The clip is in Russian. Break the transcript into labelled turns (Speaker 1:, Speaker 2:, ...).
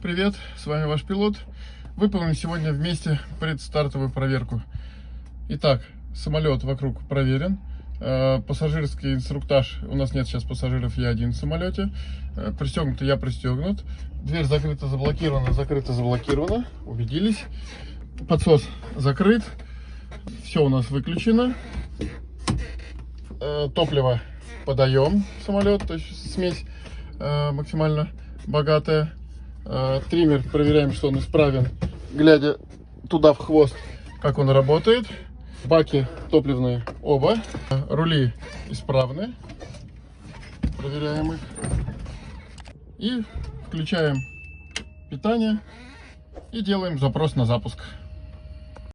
Speaker 1: Привет, с вами ваш пилот. Выполним сегодня вместе предстартовую проверку. Итак, самолет вокруг проверен. Пассажирский инструктаж. У нас нет сейчас пассажиров, я один в самолете. Пристегнут, я пристегнут. Дверь закрыта, заблокирована. Убедились. Подсос закрыт. Все у нас выключено. Топливо подаем в самолет, то есть смесь максимально богатая. Триммер проверяем, что он исправен, глядя туда в хвост, как он работает. Баки топливные оба. Рули исправны. Проверяем их. И включаем питание и делаем запрос на запуск.